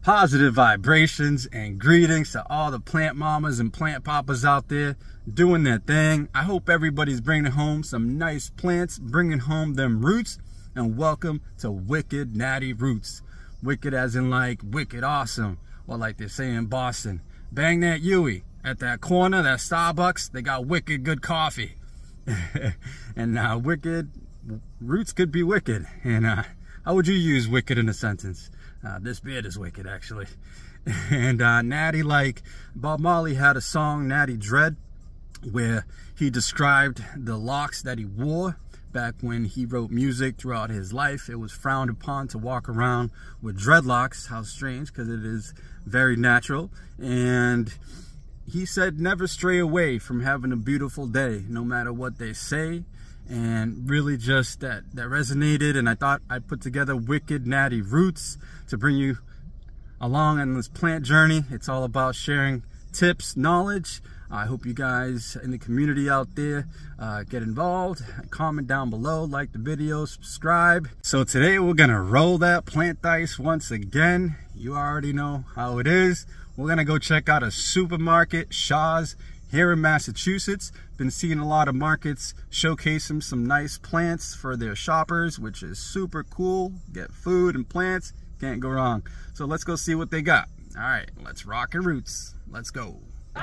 Positive vibrations and greetings to all the plant mamas and plant papas out there doing their thing. I hope everybody's bringing home some nice plants, bringing home them roots, and welcome to Wicked Natty Roots. Wicked as in like wicked awesome, or like they say in Boston, bang that Yui. At that corner, that Starbucks, they got wicked good coffee. And wicked roots could be wicked. And how would you use wicked in a sentence? This beard is wicked, actually. And Natty, like Bob Marley had a song, Natty Dread, where he described the locks that he wore back when he wrote music throughout his life. It was frowned upon to walk around with dreadlocks. How strange, because it is very natural. And he said never stray away from having a beautiful day, no matter what they say. And really just that resonated, and I thought I'd put together Wicked Natty Roots to bring you along on this plant journey. It's all about sharing tips, knowledge. I hope you guys in the community out there get involved. Comment down below, like the video, subscribe. So today we're gonna roll that plant dice once again. You already know how it is. We're gonna go check out a supermarket, Shaw's, here in Massachusetts. Been seeing a lot of markets showcasing some nice plants for their shoppers, which is super cool. Get food and plants, can't go wrong. So let's go see what they got. All right, let's rock and roots. Let's go. All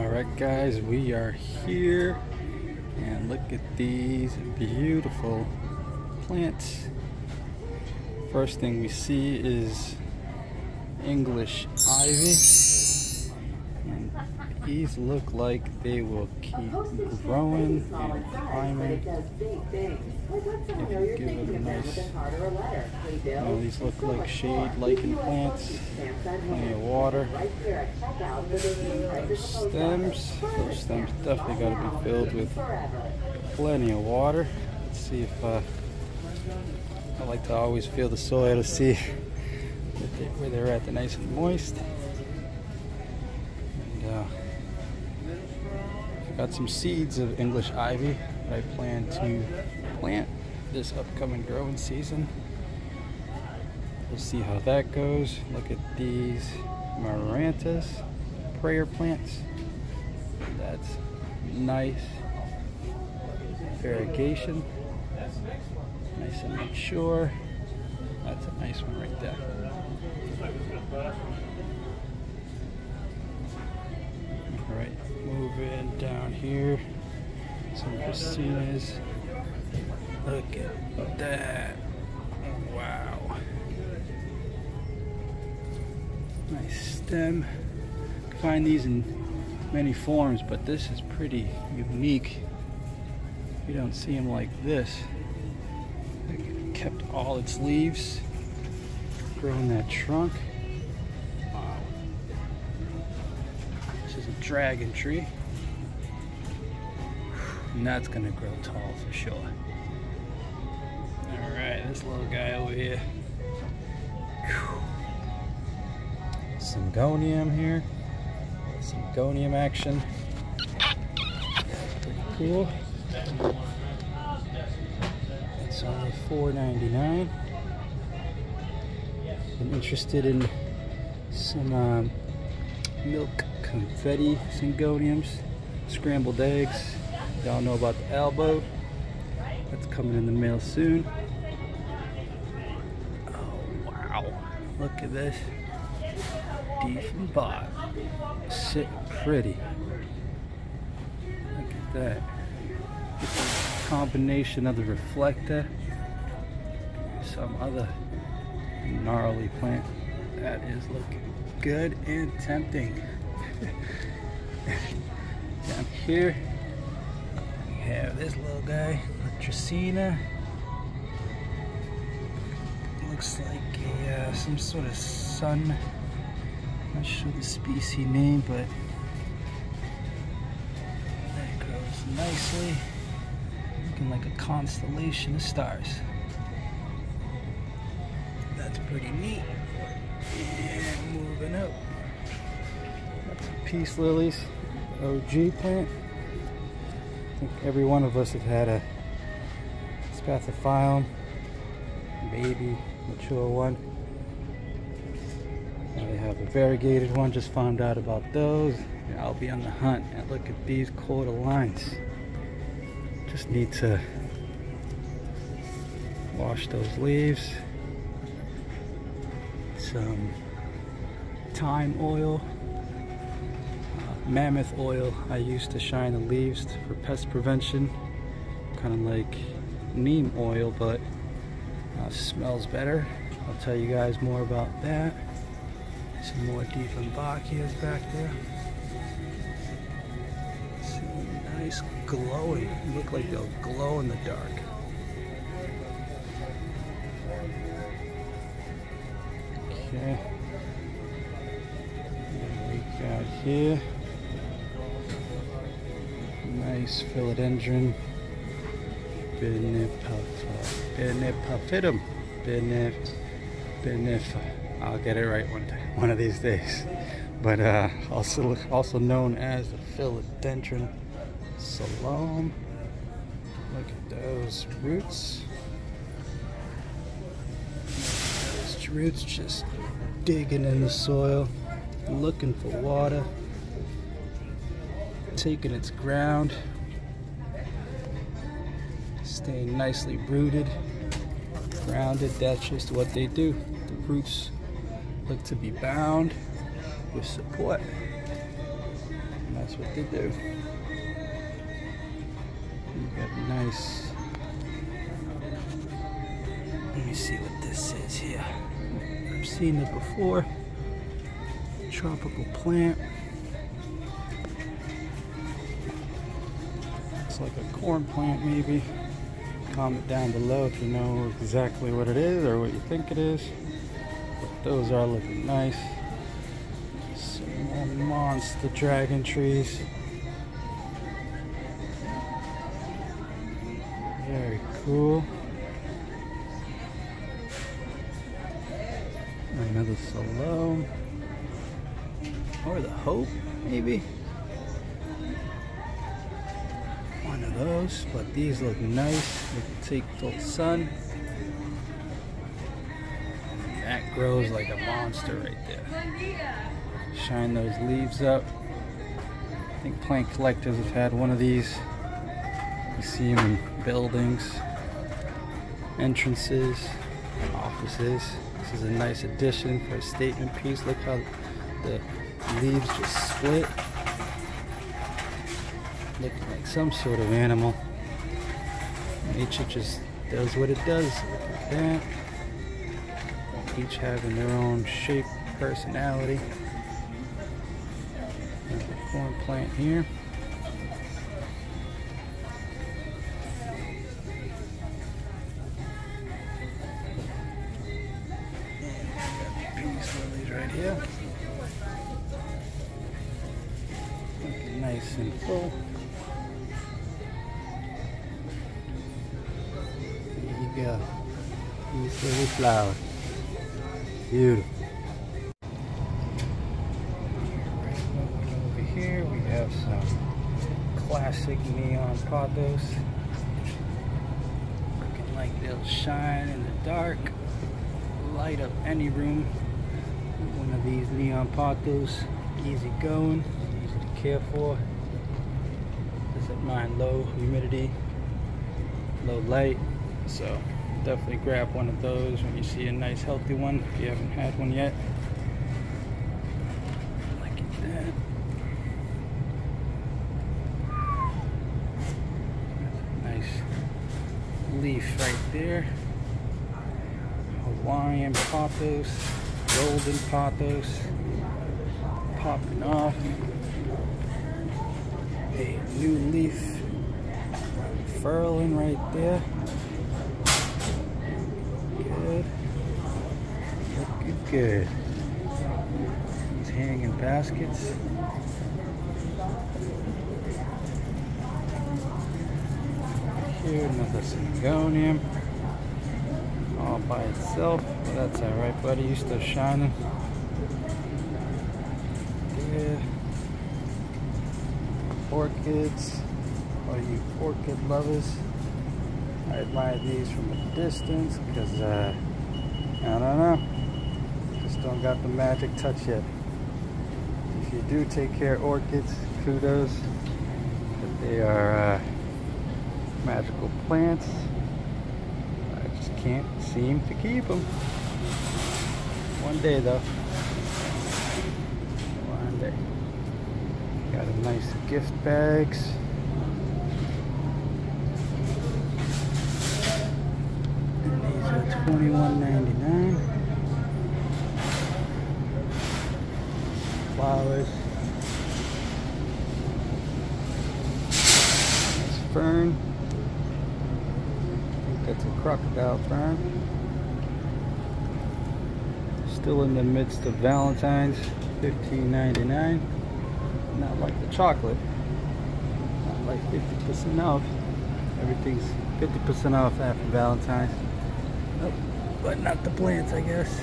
right, guys, we are here, and look at these beautiful plants. First thing we see is English ivy. And these look like they will keep growing and climbing. If you give it a nice, these look like shade-liking plants. Plenty of water. Those stems definitely got to be filled with plenty of water. Let's see if I like to always feel the soil to see where they're at. They're nice and moist. I got some seeds of English ivy that I plan to plant this upcoming growing season. We'll see how that goes. Look at these Marantas prayer plants. That's nice. Variegation. Nice and mature. That's a nice one right there. Alright, moving down here. Some Dracaenas. Look at that. Wow. Nice stem. You can find these in many forms, but this is pretty unique. You don't see them like this. It kept all its leaves. Growing that trunk. A dragon tree, and that's gonna grow tall for sure. All right, this little guy over here. Syngonium here. Syngonium action. That's pretty cool. It's only $4.99. I'm interested in some milk confetti syngoniums, scrambled eggs. Y'all know about the elbow. That's coming in the mail soon. Oh wow, look at this. Deep and bot. Sit pretty. Look at that. Combination of the reflector, some other gnarly plant. That is looking good and tempting. Down here we have this little guy, Dracaena. Looks like a some sort of sun. Not sure the species name, but that grows nicely, looking like a constellation of stars. That's pretty neat. And moving up. Peace lilies, OG plant. I think every one of us have had a spathiphyllum, baby, mature one. Now they have a variegated one, just found out about those. Yeah, I'll be on the hunt. And look at these quarter lines. Just need to wash those leaves. Some thyme oil, mammoth oil I used to shine the leaves for pest prevention. Kind of like neem oil, but smells better. I'll tell you guys more about that. Some more Dieffenbachias back there. Some nice glowing. Look like they'll glow in the dark. Okay. What we got here? Nice philodendron. Benepafitum. I'll get it right one of these days. But also known as the philodendron salome. Look at those roots. Those roots just digging in the soil, looking for water, taking its ground, staying nicely rooted, grounded. That's just what they do. The roots look to be bound with support, and that's what they do. You got nice, let me see what this is here. I've seen it before. Tropical plant. It's like a corn plant maybe. Comment down below if you know exactly what it is or what you think it is. But those are looking nice. Some more monster dragon trees. Very cool. Another salome. Or the hope, maybe. One of those, but these look nice. They can take full sun. And that grows like a monster right there. Shine those leaves up. I think plant collectors have had one of these. You see them in buildings, entrances, offices. This is a nice addition for a statement piece. Look how the leaves just split. Looking like some sort of animal. Nature just does what it does. Look at that. Each having their own shape, personality. There's a corn plant here. Peace lilies right here. Looking nice and full. There you go. Peace lily flower. Beautiful. Over here we have some classic neon pothos. Looking like they'll shine in the dark, light up any room. One of these neon pothos, easy going, easy to care for. Doesn't mind low humidity, low light, so definitely grab one of those when you see a nice healthy one if you haven't had one yet. Look at that. Nice leaf right there. Hawaiian pothos, golden pothos, popping off. A new leaf furling right there. Good. Looking good. These hanging baskets. Here, another syngonium. All by itself. Well, that's alright, buddy. You still shining. There. Orchids. All you orchid lovers. I admire these from a distance because, I don't know. Just just don't got the magic touch yet. If you do take care of orchids, kudos. But they are magical plants. I just can't seem to keep them. One day though. One day. Got a nice gift bags. And these are $21.99. Flowers. Nice fern. I think that's a crocodile fern. Still in the midst of Valentine's, $15.99. Not like the chocolate. Not like 50% off. Everything's 50% off after Valentine's. Nope. But not the plants, I guess.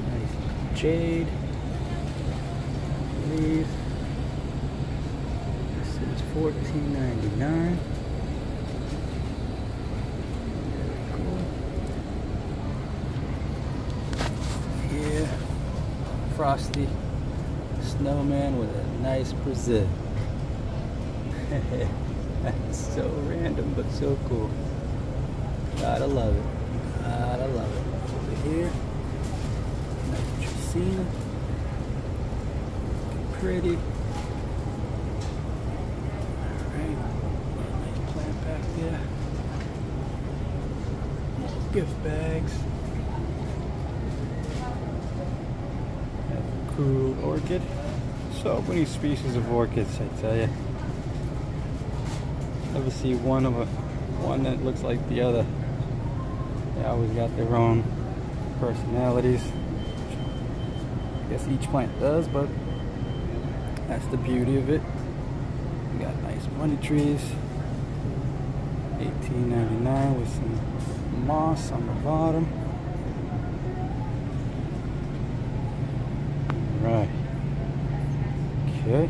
Nice jade. Leaves. This is $14.99. Frosty snowman with a nice Brazil. That's so random but so cool. Gotta love it. Gotta love it. Over here, nice Tracina. Pretty. Alright, nice plant back there. More gift bags. Cool orchid. So many species of orchids, I tell you. Never see one that looks like the other. They always got their own personalities. I guess each plant does, but that's the beauty of it. We got nice money trees. $18.99 with some moss on the bottom. Right. Okay.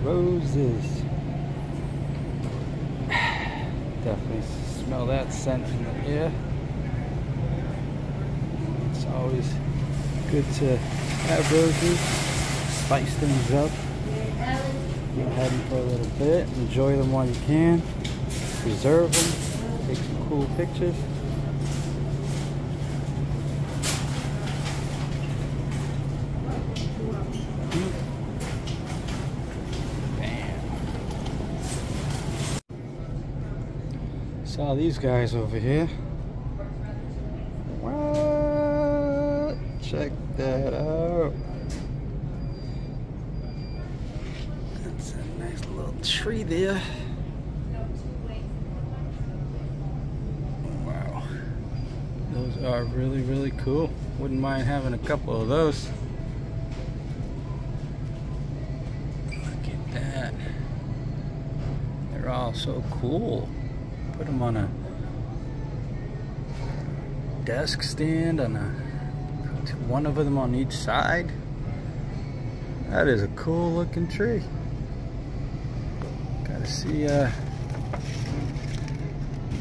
Roses. Definitely smell that scent in the air. It's always good to have roses. Spice things up. Go ahead them for a little bit. Enjoy them while you can. Preserve them. Take some cool pictures. Saw these guys over here. What? Check that out. That's a nice little tree there. Wow. Those are really, really cool. Wouldn't mind having a couple of those. Look at that. They're all so cool. Put them on a desk stand, put one of them on each side. That is a cool looking tree. Gotta see,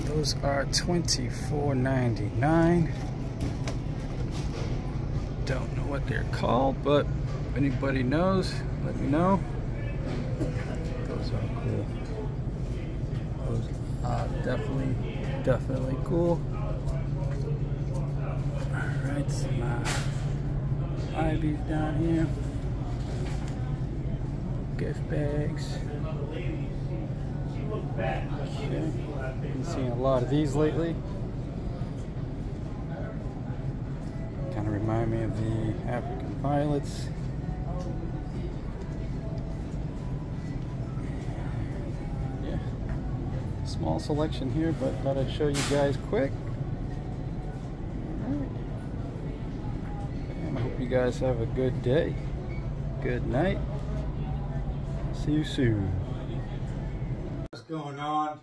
those are $24.99. Don't know what they're called, but if anybody knows, let me know. Those are cool. Those definitely cool. Alright, some ivies down here. Gift bags. Okay. Been seeing a lot of these lately. Kind of remind me of the African violets. Small selection here, but thought I'd show you guys quick. Alright. And I hope you guys have a good day, good night. See you soon. What's going on?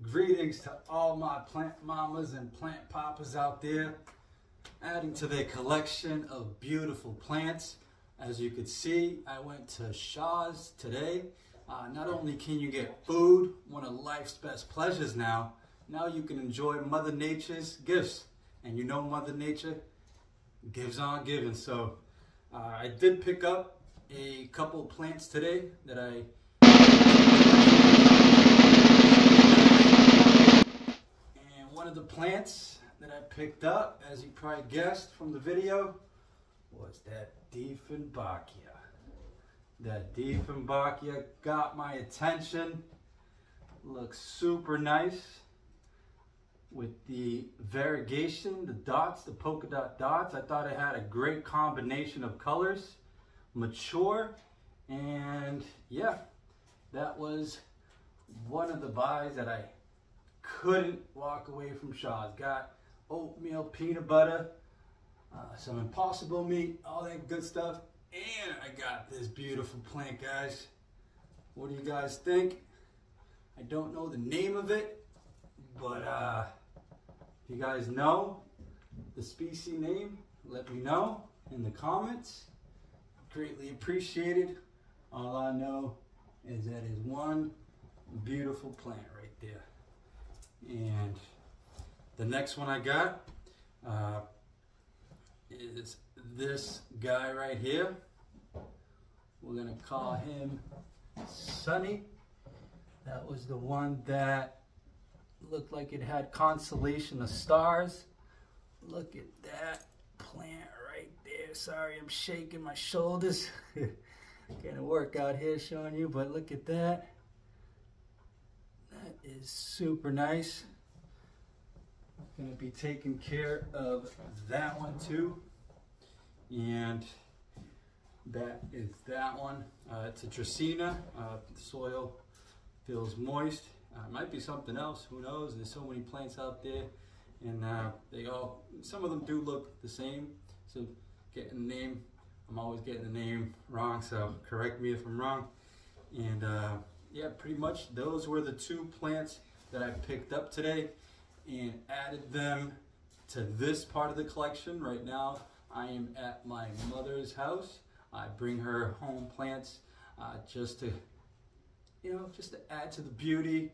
Greetings to all my plant mamas and plant papas out there, adding to their collection of beautiful plants. As you can see, I went to Shaw's today. Not only can you get food, one of life's best pleasures now you can enjoy Mother Nature's gifts. And you know Mother Nature gives on giving. So I did pick up a couple of plants today that and one of the plants that I picked up, as you probably guessed from the video, was that Dieffenbachia. That Dieffenbachia got my attention. Looks super nice with the variegation, the dots, the polka dot dots. I thought it had a great combination of colors, mature, and yeah, that was one of the buys that I couldn't walk away from Shaw's. Got oatmeal, peanut butter, some Impossible meat, all that good stuff. And I got this beautiful plant, guys. What do you guys think? I don't know the name of it, but if you guys know the species name, let me know in the comments. Greatly appreciated. All I know is that is one beautiful plant right there. And the next one I got is this guy right here. We're gonna call him Sunny. That was the one that looked like it had constellation of stars. Look at that plant right there. Sorry, I'm shaking my shoulders. Gonna work out here showing you, but look at that. That is super nice. Gonna be taking care of that one too. And that is that one. It's a Dracaena. The soil feels moist. Might be something else, who knows? There's so many plants out there, and some of them do look the same. So getting the name, I'm always getting the name wrong, so correct me if I'm wrong. And yeah, pretty much those were the two plants that I picked up today and added them to this part of the collection. Right now I am at my mother's house. I bring her home plants just to add to the beauty.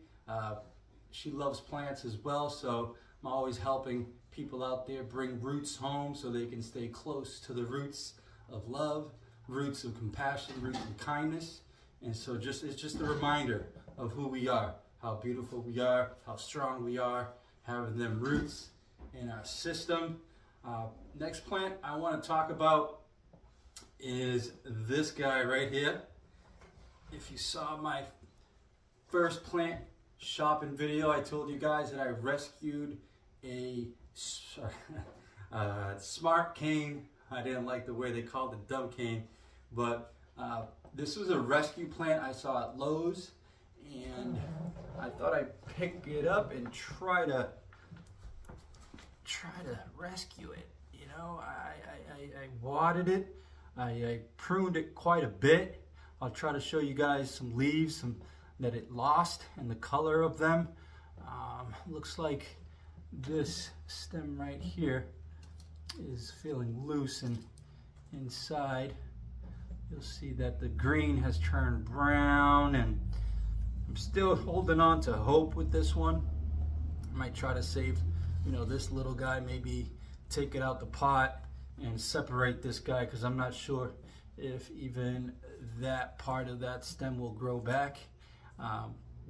She loves plants as well, so I'm always helping people out there bring roots home so they can stay close to the roots of love, roots of compassion, roots of kindness. And so it's just a reminder of who we are, how beautiful we are, how strong we are, having them roots in our system. Next plant I want to talk about is this guy right here. If you saw my first plant shopping video, I told you guys that I rescued a smart cane. I didn't like the way they called it dumb cane, but this was a rescue plant I saw at Lowe's, and I thought I'd pick it up and try to rescue it. You know, I watered it, I pruned it quite a bit. I'll try to show you guys some leaves that it lost and the color of them. Looks like this stem right here is feeling loose, and inside you'll see that the green has turned brown, and I'm still holding on to hope with this one. I might try to save, this little guy, maybe take it out the pot and separate this guy, because I'm not sure if even that part of that stem will grow back.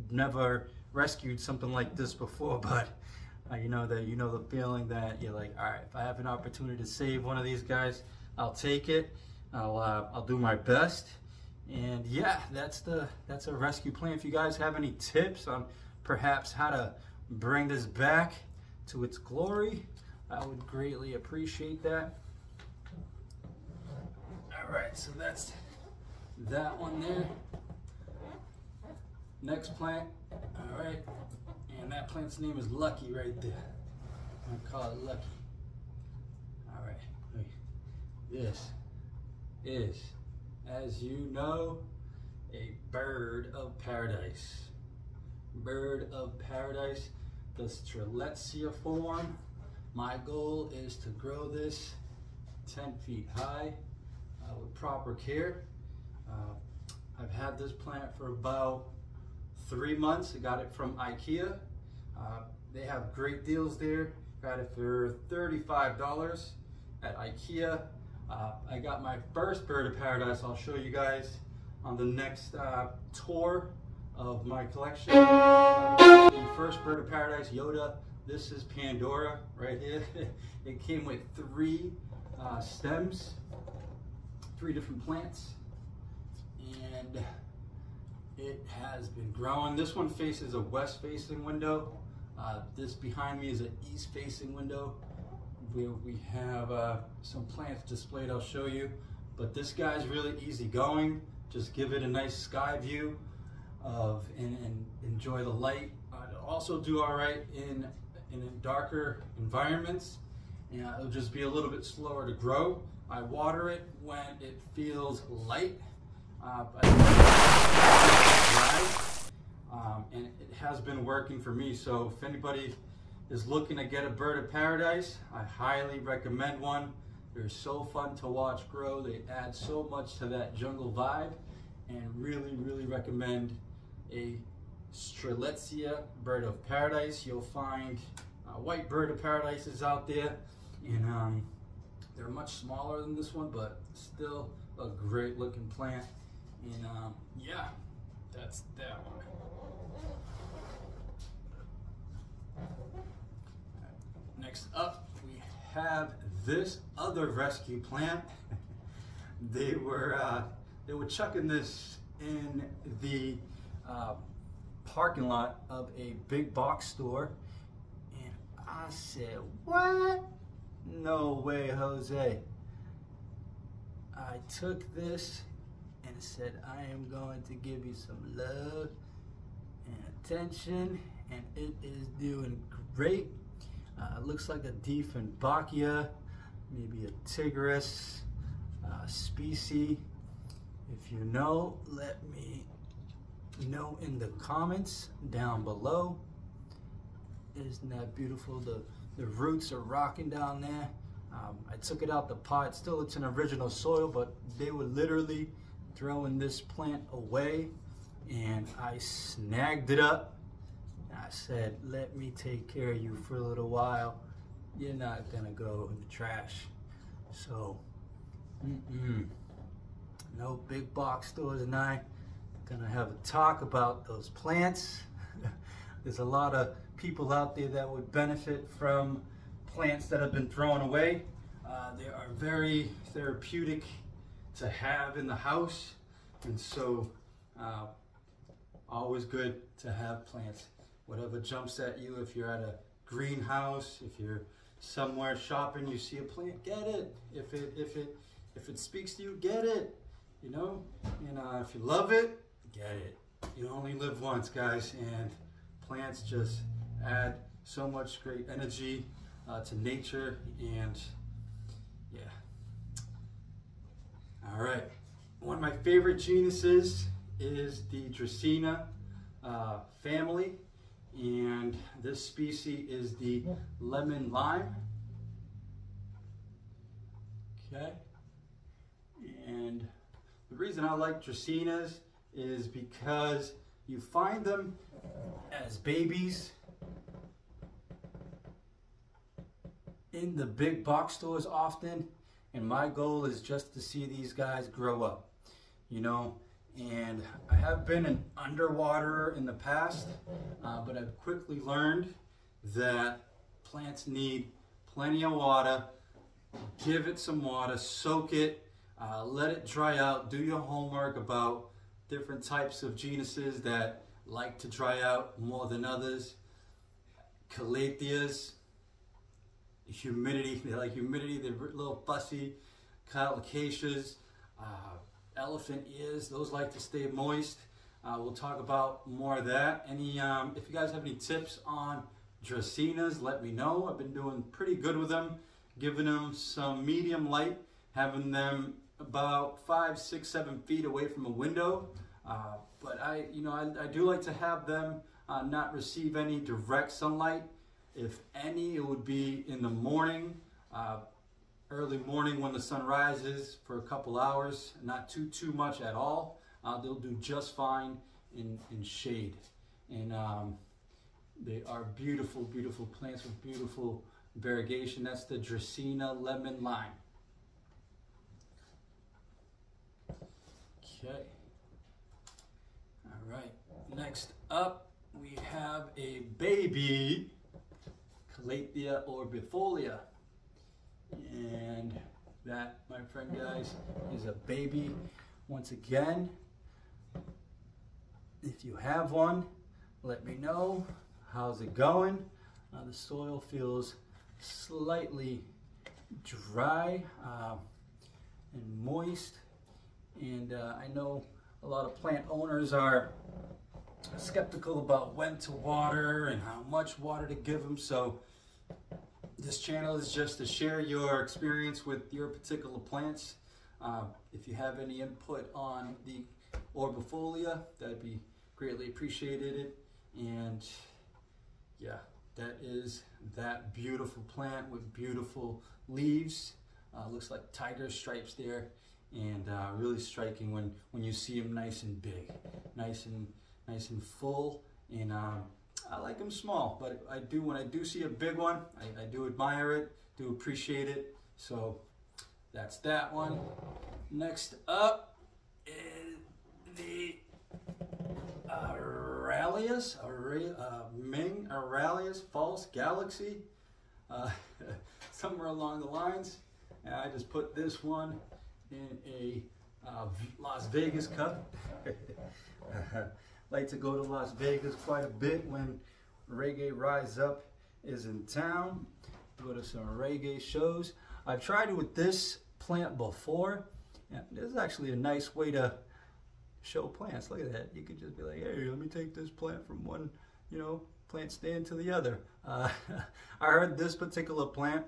Never rescued something like this before, but you know the feeling that you're like, all right, if I have an opportunity to save one of these guys, I'll take it. I'll do my best. And yeah, that's a rescue plan. If you guys have any tips on perhaps how to bring this back to its glory, I would greatly appreciate that. All right, so that's that one there. Next plant, all right, and that plant's name is Lucky right there. I'm gonna call it Lucky. All right, this is, as you know, a bird of paradise. Bird of paradise, the Strelitzia form. My goal is to grow this 10 feet high with proper care. I've had this plant for about 3 months. I got it from IKEA. They have great deals there. Got it for $35 at IKEA. I got my first bird of paradise. I'll show you guys on the next tour of my collection. The first bird of paradise, Yoda. This is Pandora right here. It came with 3 stems, 3 different plants, and it has been growing. This one faces a west-facing window. This behind me is an east-facing window. We have some plants displayed, I'll show you. But this guy's really easy going. Just give it a nice sky view of and enjoy the light. It'll also do all right in darker environments. And it'll just be a little bit slower to grow. I water it when it feels light. And it has been working for me. So if anybody is looking to get a bird of paradise, I highly recommend one. They're so fun to watch grow. They add so much to that jungle vibe, and really recommend a Strelitzia bird of paradise. You'll find white bird of paradises out there, and they're much smaller than this one, but still a great looking plant. And yeah, that's that one. Next up, we have this other rescue plant. They were chucking this in the parking lot of a big box store, and I said, "What? No way, Jose." I took this and said, "I am going to give you some love and attention," and it is doing great. Looks like a Dieffenbachia, maybe a Tigris species. If you know, let me know in the comments down below. Isn't that beautiful? The roots are rocking down there. I took it out the pot. Still, it's in original soil, but they were literally throwing this plant away, and I snagged it up. I said, "Let me take care of you for a little while. You're not gonna go in the trash." So, no big box stores and I gonna have a talk about those plants. There's a lot of people out there that would benefit from plants that have been thrown away. They are very therapeutic to have in the house, and so always good to have plants. Whatever jumps at you, if you're at a greenhouse, if you're somewhere shopping, you see a plant, get it. If it speaks to you, get it. You know, and if you love it, get it. You only live once, guys, and plants just add so much great energy to nature, and yeah. All right, one of my favorite genuses is the Dracaena family. And this species is the lemon lime. Okay. And the reason I like Dracaenas is because you find them as babies in the big box stores often. And my goal is just to see these guys grow up, you know. And I have been an underwaterer in the past, but I've quickly learned that plants need plenty of water. Give it some water, soak it, let it dry out. Do your homework about different types of genuses that like to dry out more than others. Calatheas, humidity, they like humidity, they're a little fussy. Colocaceas, elephant ears, those like to stay moist. We'll talk about more of that. If you guys have any tips on Dracaenas, let me know. I've been doing pretty good with them, giving them some medium light, having them about 5, 6, 7 feet away from a window. But I do like to have them not receive any direct sunlight. If any, it would be in the morning. Early morning when the sun rises for a couple hours, not too much at all. They'll do just fine in shade. And they are beautiful plants with beautiful variegation. That's the Dracaena Lemon Lime. Okay. All right. Next up, we have a baby Calathea orbifolia. And that, my friend, guys, is a baby. Once again, if you have one, let me know. How's it going? The soil feels slightly dry and moist. And I know a lot of plant owners are skeptical about when to water and how much water to give them. So this channel is just to share your experience with your particular plants. If you have any input on the orbifolia, that'd be greatly appreciated. And yeah, that is that beautiful plant with beautiful leaves. Looks like tiger stripes there, and really striking when you see them nice and big, nice and full. And I like them small, but when I do see a big one, I do admire it, do appreciate it. So that's that one. Next up is the Ming Aurelius False Galaxy. Somewhere along the lines, I just put this one in a Las Vegas cup. Like to go to Las Vegas quite a bit when Reggae Rise Up is in town. Go to some reggae shows. I've tried it with this plant before. Yeah, this is actually a nice way to show plants. Look at that. You could just be like, hey, let me take this plant from one, plant stand to the other. I heard this particular plant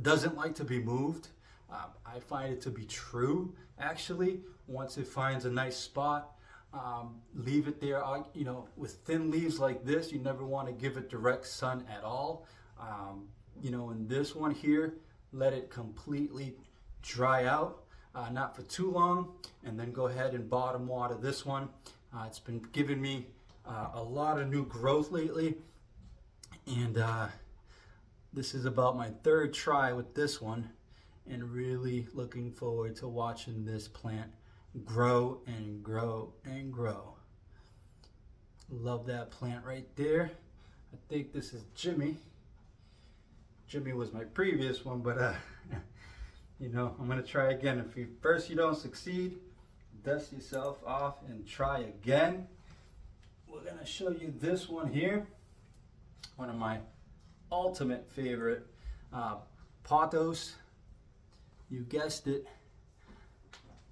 doesn't like to be moved. I find it to be true, actually. Once it finds a nice spot, leave it there. With thin leaves like this, you never want to give it direct sun at all. In this one here, let it completely dry out, not for too long, and then go ahead and bottom water this one. It's been giving me a lot of new growth lately, and this is about my third try with this one, and really looking forward to watching this plant grow and grow and grow. Love that plant right there. I think this is Jimmy. Jimmy was my previous one, but I'm gonna try again. If first you don't succeed, dust yourself off and try again. We're gonna show you this one here, one of my ultimate favorite pothos. You guessed it.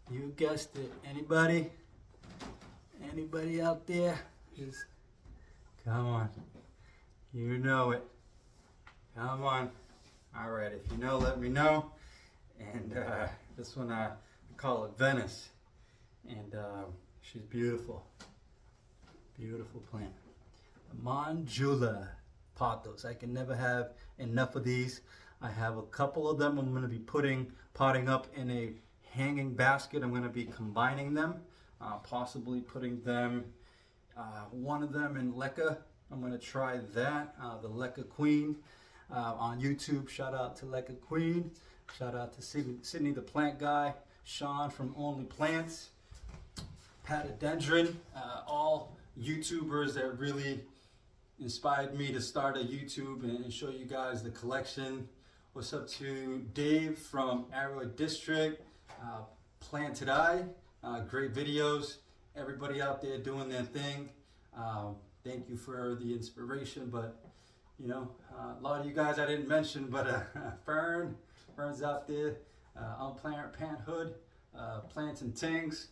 You guessed it. Anybody out there? Just come on. You know it. Come on. All right, if you know, let me know. And this one, I call it Venice. And she's beautiful. Beautiful plant. Manjula pothos. I can never have enough of these. I have a couple of them I'm going to be potting up in a hanging basket. I'm going to be combining them, possibly putting them, one of them in Leca. I'm going to try that, the Leca Queen on YouTube. Shout out to Leca Queen. Shout out to Sydney the Plant Guy, Sean from Only Plants, Patadendron, all YouTubers that really inspired me to start a YouTube and show you guys the collection. What's up to Dave from Arrow District, Planted Eye, great videos. Everybody out there doing their thing. Thank you for the inspiration, but a lot of you guys I didn't mention, but Fern's out there on Parenthood, Plants and Tings.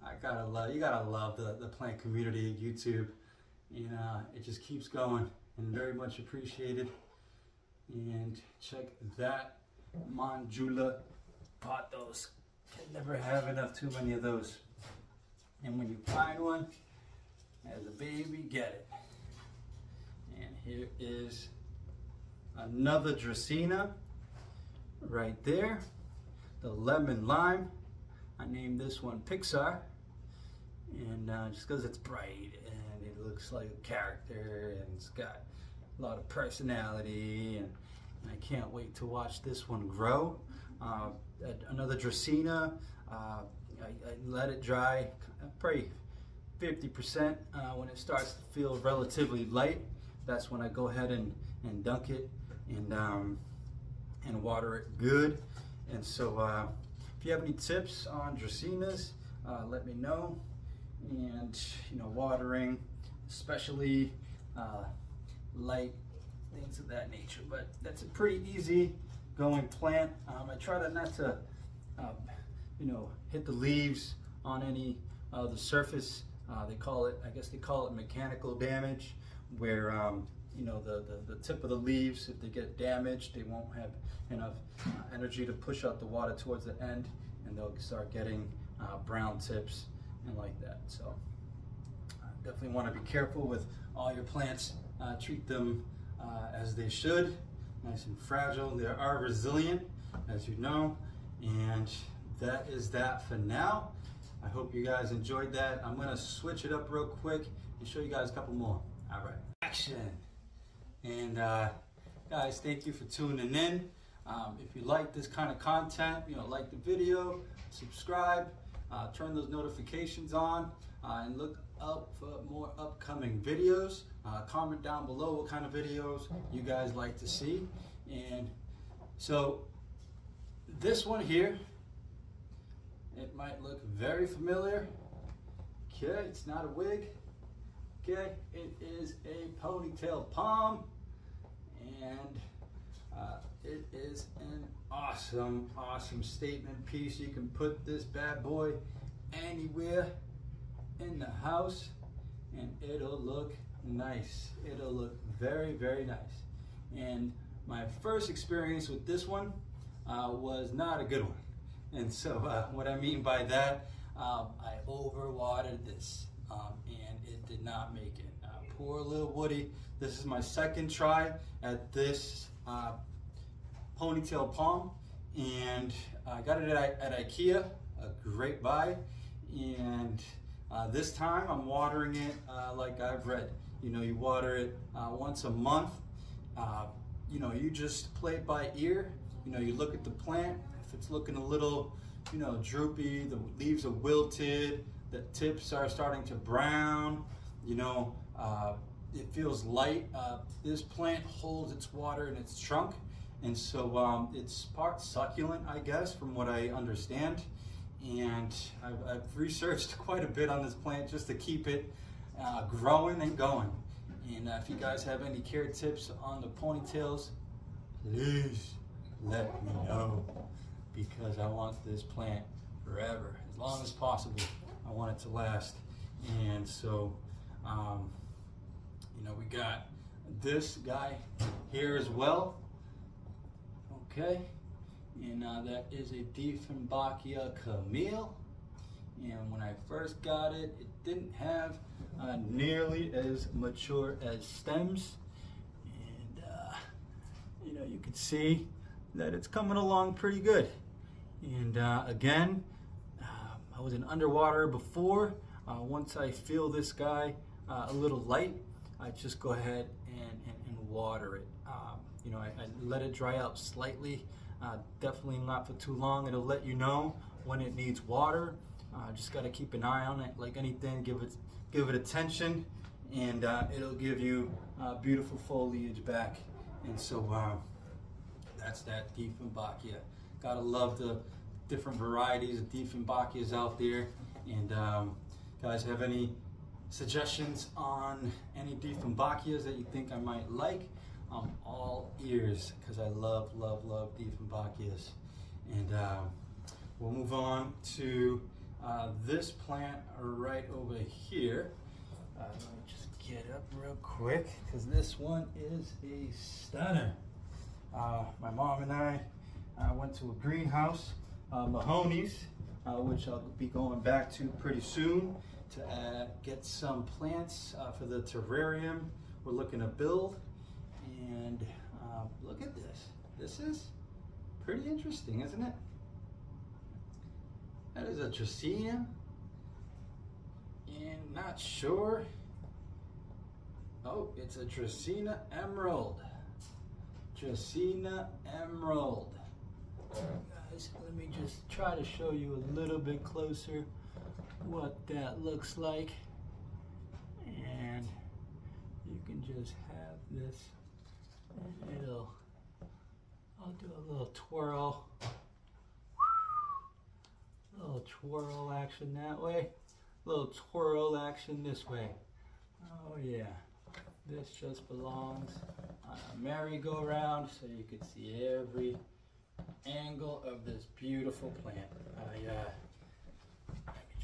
You gotta love the plant community at YouTube. It just keeps going, and very much appreciated. And check that Manjula pothos. Can never have enough, too many of those. And when you find one as a baby, get it. And here is another Dracaena right there, the lemon lime. I named this one Pixar, and just because it's bright and it looks like a character and it's got a lot of personality, And I can't wait to watch this one grow. Another Dracaena, I let it dry probably 50%. When it starts to feel relatively light, that's when I go ahead and dunk it and water it good. And so if you have any tips on Dracaenas, let me know. And watering, especially light, things of that nature. But that's a pretty easy going plant. I try to not to hit the leaves on any the surface. They call it, I guess they call it mechanical damage, where the tip of the leaves, if they get damaged, they won't have enough energy to push out the water towards the end, and they'll start getting brown tips and like that. So definitely want to be careful with all your plants. Treat them as they should, nice and fragile. They are resilient, as you know. And that is that for now. I hope you guys enjoyed that. I'm gonna switch it up real quick and show you guys a couple more. All right, action. And guys, thank you for tuning in. If you like this kind of content, like the video, subscribe, turn those notifications on, and look out for more upcoming videos. Comment down below what kind of videos you guys like to see. And so this one here, it might look very familiar. Okay, it's not a wig. Okay, it is a ponytail palm, and it is an awesome statement piece. You can put this bad boy anywhere in the house and it'll look nice. It'll look very, very nice. And my first experience with this one was not a good one. And so what I mean by that, I overwatered this and it did not make it. Poor little Woody. This is my second try at this ponytail palm, and I got it at IKEA, a great buy. And this time I'm watering it like I've read. You water it once a month. You just play it by ear. You look at the plant. If it's looking a little, droopy, the leaves are wilted, the tips are starting to brown, it feels light. This plant holds its water in its trunk, and so it's part succulent, I guess, from what I understand. And I've researched quite a bit on this plant just to keep it growing and going. And if you guys have any care tips on the ponytails, please let me know, because I want this plant forever, as long as possible. I want it to last. And so we got this guy here as well. Okay, and that is a Dieffenbachia Camille. And when I first got it, it didn't have nearly as mature as stems. And you can see that it's coming along pretty good. And again, I was in underwater before. Once I feel this guy a little light, I just go ahead and water it. I let it dry out slightly, definitely not for too long. It'll let you know when it needs water. Just got to keep an eye on it. Like anything, give it attention, and it'll give you beautiful foliage back. And so that's that Dieffenbachia. Gotta love the different varieties of Dieffenbachias out there. And guys, have any suggestions on any Dieffenbachias that you think I might like? I'm all ears, because I love Dieffenbachias. And we'll move on to this plant right over here. Let me just get up real quick, because this one is a stunner. My mom and I went to a greenhouse, Mahoney's, which I'll be going back to pretty soon to get some plants for the terrarium we're looking to build. And look at this. This is pretty interesting, isn't it? That is a Dracaena, and not sure. Oh, it's a Dracaena Emerald. Dracaena Emerald. Guys, let me just try to show you a little bit closer what that looks like. And you can just have this, and I'll do a little twirl. A little twirl action that way. A little twirl action this way. Oh yeah. This just belongs on a merry-go-round so you can see every angle of this beautiful plant. Let me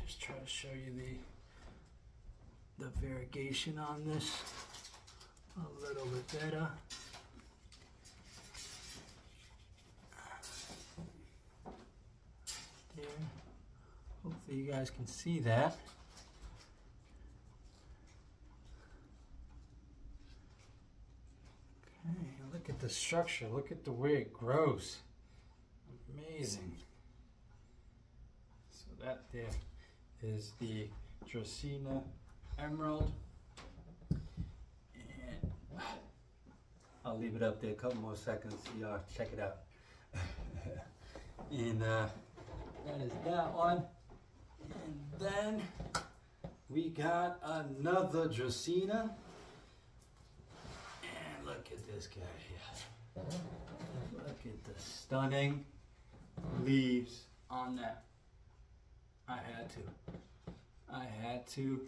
just try to show you the variegation on this a little bit better. There. Hopefully you guys can see that. Okay, look at the structure. Look at the way it grows. Amazing. So that there is the Dracaena Emerald. And I'll leave it up there a couple more seconds so y'all check it out. And that is that one. And then we got another Dracaena. And look at this guy here. Look at the stunning leaves on that. I had to.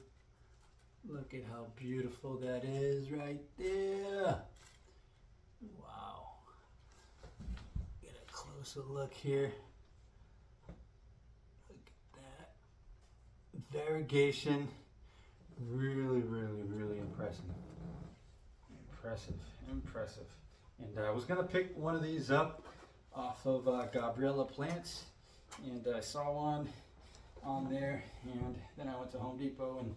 Look at how beautiful that is right there. Wow. Get a closer look here. Look at that. Variegation. Really, really, really impressive. Impressive. And I was gonna pick one of these up off of Gabriella Plants, and I saw one on there, and then I went to Home Depot and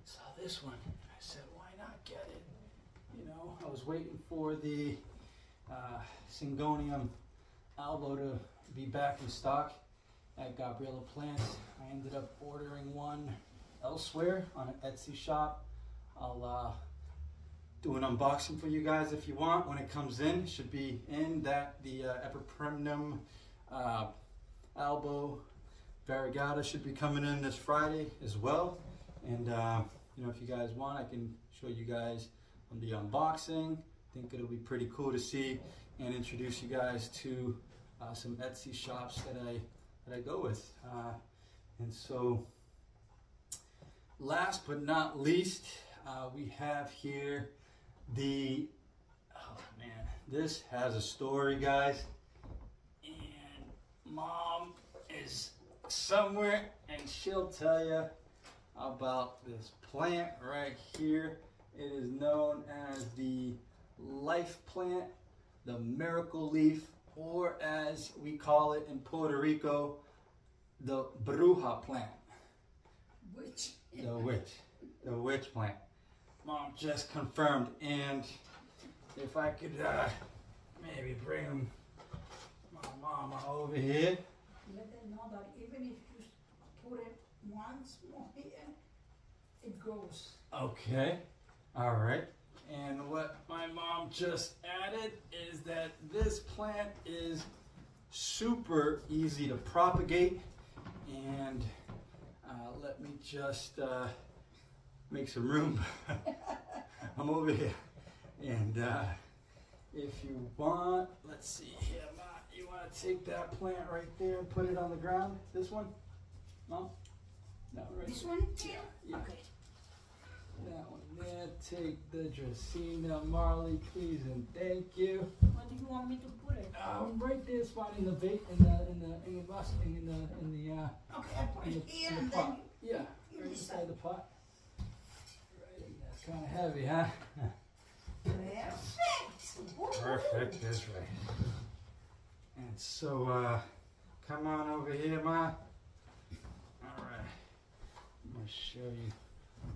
saw this one. I said, why not get it? You know, I was waiting for the Syngonium albo to be back in stock at Gabriella Plants. I ended up ordering one elsewhere on an Etsy shop. I'll do an unboxing for you guys if you want when it comes in. It should be in that the Epipremnum albo variegata should be coming in this Friday as well. And you know, if you guys want, I can show you guys on the unboxing. I think it'll be pretty cool to see and introduce you guys to some Etsy shops that I go with. And so, last but not least, we have here oh man, this has a story, guys. And Mom is somewhere and she'll tell you about this plant right here. It is known as the life plant, the miracle leaf, or as we call it in Puerto Rico, the bruja plant. Witch. The witch plant. Mom just confirmed, and if I could maybe bring my mama over here. Let them know that even if you put it once more here, it grows. Okay, all right. And what my mom just added is that this plant is super easy to propagate. And let me just make some room. I'm over here. And if you want, let's see here, Mom, you want to take that plant right there and put it on the ground? This one? Mom? No, right This there. one? Yeah. Okay. That one there. Take the Dracaena, Marley, please and thank you. Where do you want me to put it? Right there, spot in the bait, in the Okay, I put it here in the and pot. then Yeah, you right decide. inside the pot. Right in there. It's kind of heavy, huh? Perfect. Perfect. That's right. And so, come on over here, Ma. All right. I'm gonna show you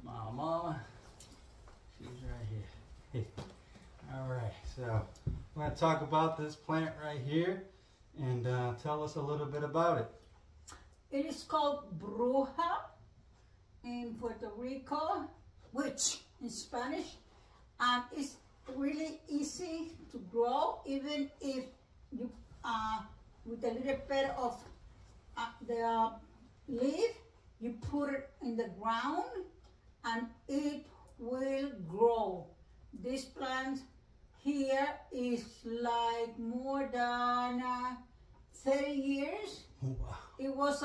my mama. She's right here. Hey. All right. So, I'm gonna talk about this plant right here, and tell us a little bit about it. It is called bruja in Puerto Rico, witch in Spanish, and it's really easy to grow, even if you with a little bit of the leaf, you put it in the ground and it will grow. This plant here is like more than 30 years. Wow. It was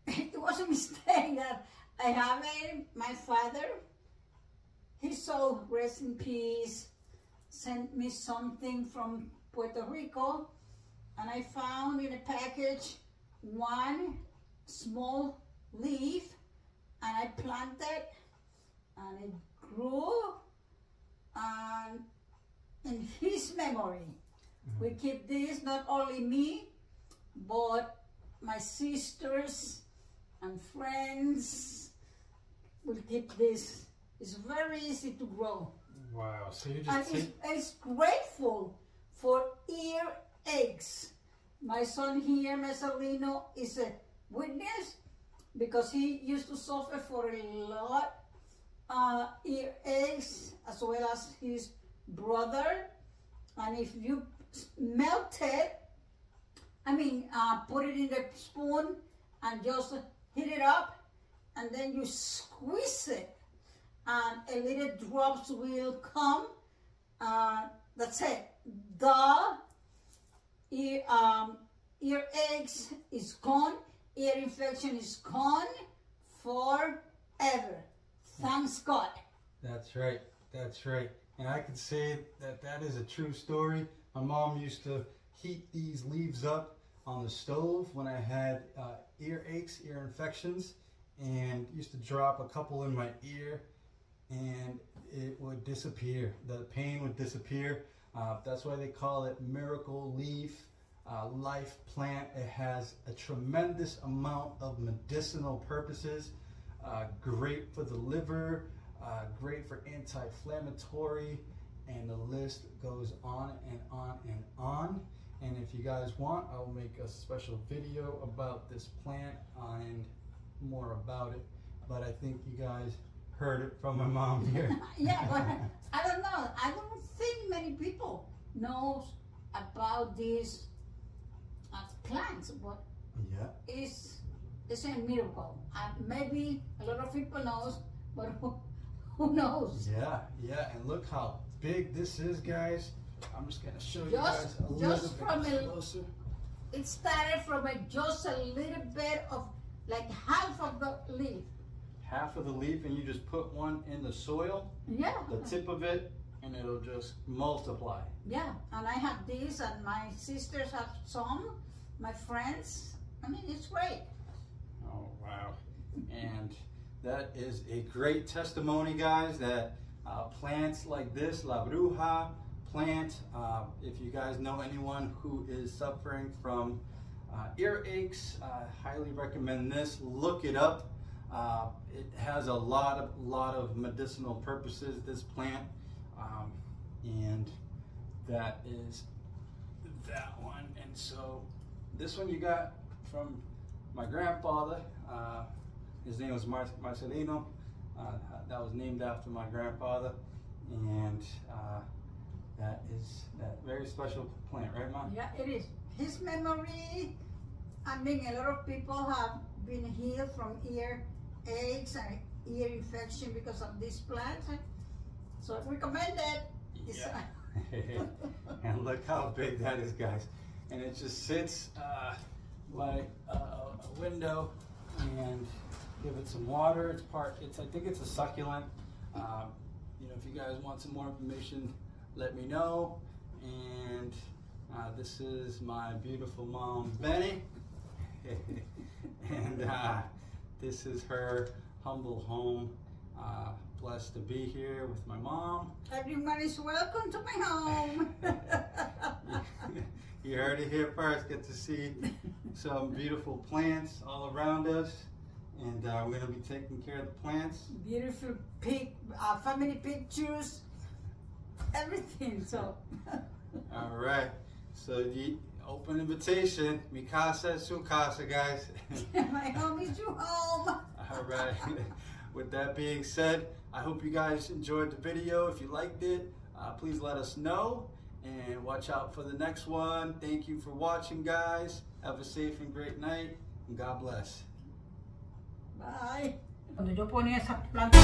it was a mistake that I have it. My father, his soul rest in peace, sent me something from Puerto Rico, and I found in a package one small leaf, and I planted, and it grew, and in his memory, we keep this, not only me, but my sisters and friends will keep this. It's very easy to grow. Wow, so you And just it's grateful for earaches. My son here, Mesalino, is a witness because he used to suffer for a lot earaches, as well as his brother. And if you melt it, put it in the spoon and just heat it up, and then you squeeze it, and a little drops will come. That's it. The earaches is gone. Ear infection is gone forever. Thanks God. That's right. That's right. And I can say that that is a true story. My mom used to heat these leaves up on the stove when I had earaches, ear infections, and used to drop a couple in my ear, and it would disappear. The pain would disappear. That's why they call it miracle leaf, life plant. It has a tremendous amount of medicinal purposes. Great for the liver, great for anti-inflammatory, and the list goes on and on and on. And if you guys want, I will make a special video about this plant and more about it. But I think you guys heard it from my mom here. Yeah, but I don't know. I don't think many people knows about these plants, but Yeah. it's a miracle. Maybe a lot of people knows, but who knows? Yeah, yeah, and look how big this is, guys. I'm just gonna show you guys a little Just bit from closer. It started from just a little bit of like half of the leaf. Half of the leaf, and you just put one in the soil, Yeah. the tip of it, and it'll just multiply. Yeah, and I have this, and my sisters have some, my friends. It's great. Oh, wow. And that is a great testimony, guys, that plants like this, La Bruja plant, if you guys know anyone who is suffering from earaches, highly recommend this. Look it up. It has a lot of medicinal purposes, this plant, and that is that one. And so this one you got from my grandfather. His name was Marcelino. That was named after my grandfather, and that is that very special plant, right, Mom? Yeah, it is. His memory, a lot of people have been healed from earaches and ear infection because of this plant. So I recommend it. Yeah. And look how big that is, guys. And it just sits like a window, and give it some water. I think it's a succulent. If you guys want some more information, let me know. And this is my beautiful mom, Benny. And this is her humble home. Blessed to be here with my mom. Everyone is welcome to my home. You heard it here first. Get to see some beautiful plants all around us. And we're going to be taking care of the plants. Beautiful family pictures, everything. So. All right. So the open invitation. Mi casa es su casa, guys. My home is your home. All right. with that being said, I hope you guys enjoyed the video. If you liked it, please let us know and watch out for the next one. Thank you for watching, guys. Have a safe and great night, and God bless. Bye. Cuando yo ponía esa planta